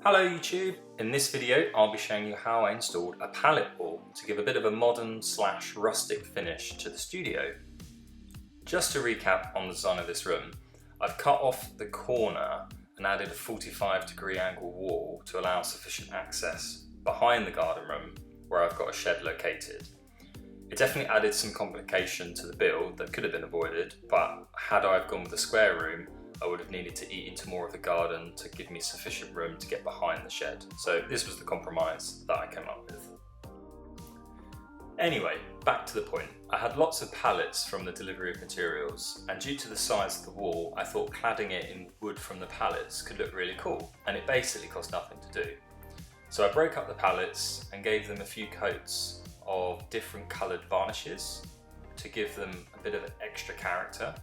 Hello YouTube! In this video I'll be showing you how I installed a pallet wall to give a bit of a modern / rustic finish to the studio. Just to recap on the design of this room, I've cut off the corner and added a 45-degree angle wall to allow sufficient access behind the garden room where I've got a shed located. It definitely added some complication to the build that could have been avoided, but had I gone with a square room I would have needed to eat into more of the garden to give me sufficient room to get behind the shed. So this was the compromise that I came up with. Anyway, back to the point. I had lots of pallets from the delivery of materials, and due to the size of the wall, I thought cladding it in wood from the pallets could look really cool, and it basically cost nothing to do. So I broke up the pallets and gave them a few coats of different coloured varnishes to give them a bit of an extra character.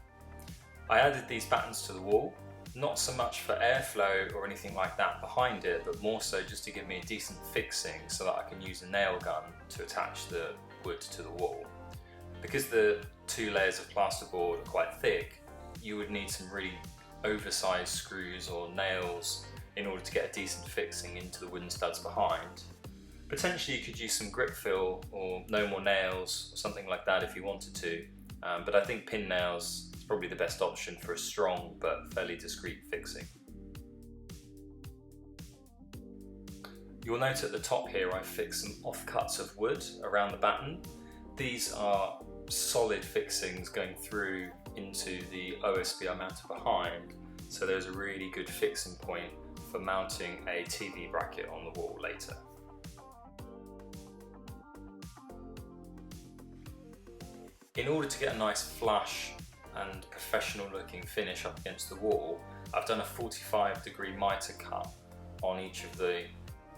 I added these battens to the wall, not so much for airflow or anything like that behind it, but more so just to give me a decent fixing so that I can use a nail gun to attach the wood to the wall. Because the two layers of plasterboard are quite thick, you would need some really oversized screws or nails in order to get a decent fixing into the wooden studs behind. Potentially you could use some grip fill or no more nails or something like that if you wanted to, but I think pin nails is probably the best option for a strong but fairly discreet fixing. You'll note at the top here I've fixed some offcuts of wood around the batten. These are solid fixings going through into the OSB I mounted behind, so there's a really good fixing point for mounting a TV bracket on the wall later. In order to get a nice flush and professional looking finish up against the wall, I've done a 45-degree mitre cut on each of the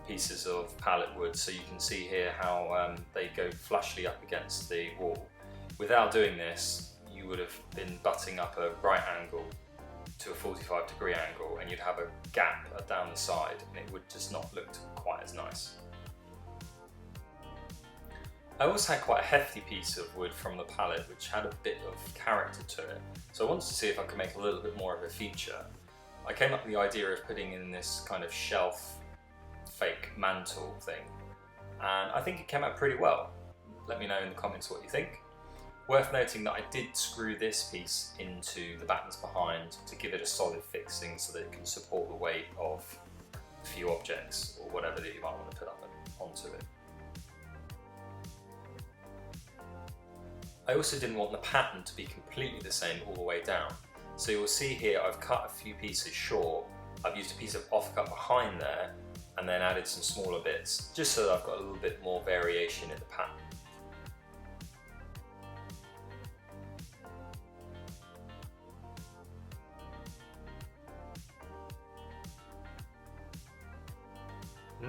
pieces of pallet wood, so you can see here how they go flushly up against the wall. Without doing this, you would have been butting up a right angle to a 45-degree angle and you'd have a gap down the side and it would just not look quite as nice. I also had quite a hefty piece of wood from the pallet which had a bit of character to it, so I wanted to see if I could make a little bit more of a feature. I came up with the idea of putting in this kind of shelf fake mantle thing, and I think it came out pretty well. Let me know in the comments what you think. Worth noting that I did screw this piece into the battens behind to give it a solid fixing so that it can support the weight of a few objects or whatever that you might want to put up onto it. I also didn't want the pattern to be completely the same all the way down. So you'll see here I've cut a few pieces short. I've used a piece of offcut behind there and then added some smaller bits, just so that I've got a little bit more variation in the pattern.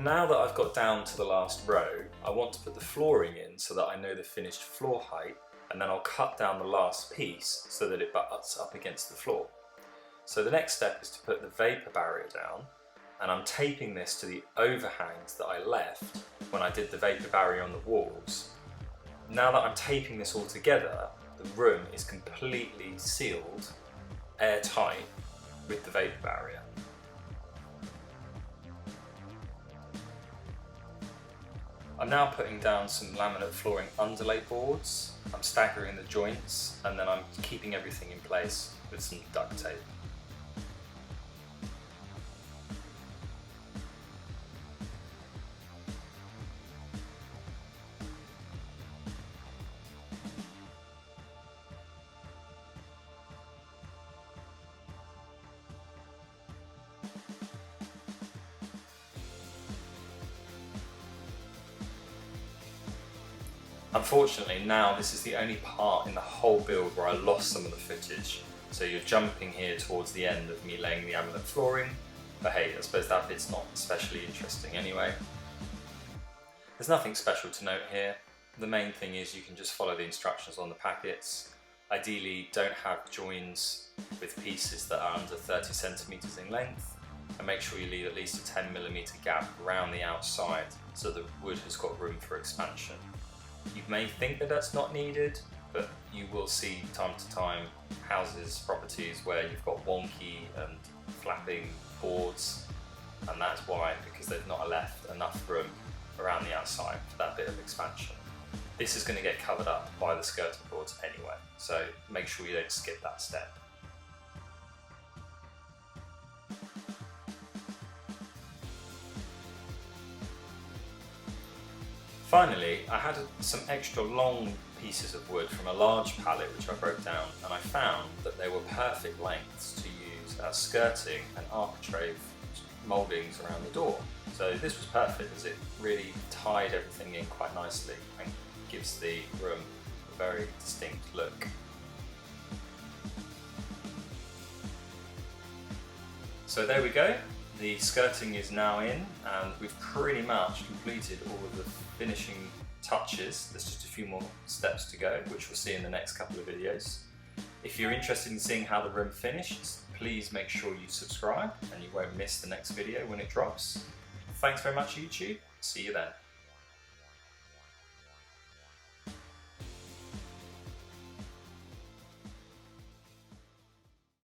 Now that I've got down to the last row, I want to put the flooring in so that I know the finished floor height, and then I'll cut down the last piece so that it butts up against the floor. So the next step is to put the vapour barrier down, and I'm taping this to the overhangs that I left when I did the vapour barrier on the walls. Now that I'm taping this all together, the room is completely sealed, airtight, with the vapour barrier. I'm now putting down some laminate flooring underlay boards. I'm staggering the joints and then I'm keeping everything in place with some duct tape. Unfortunately, now this is the only part in the whole build where I lost some of the footage, so you're jumping here towards the end of me laying the laminate flooring, but hey, I suppose that bit's not especially interesting anyway. There's nothing special to note here. The main thing is you can just follow the instructions on the packets. Ideally, don't have joins with pieces that are under 30 centimeters in length, and make sure you leave at least a 10mm gap around the outside so the wood has got room for expansion. You may think that that's not needed, but you will see time to time houses, properties where you've got wonky and flapping boards, and that's why, because they've not left enough room around the outside for that bit of expansion. This is going to get covered up by the skirting boards anyway, so make sure you don't skip that step. Finally, I had some extra long pieces of wood from a large pallet which I broke down, and I found that they were perfect lengths to use as skirting and architrave mouldings around the door. So this was perfect as it really tied everything in quite nicely and gives the room a very distinct look. So there we go. The skirting is now in, and we've pretty much completed all of the finishing touches. There's just a few more steps to go, which we'll see in the next couple of videos. If you're interested in seeing how the room finishes, please make sure you subscribe and you won't miss the next video when it drops. Thanks very much, YouTube. See you then.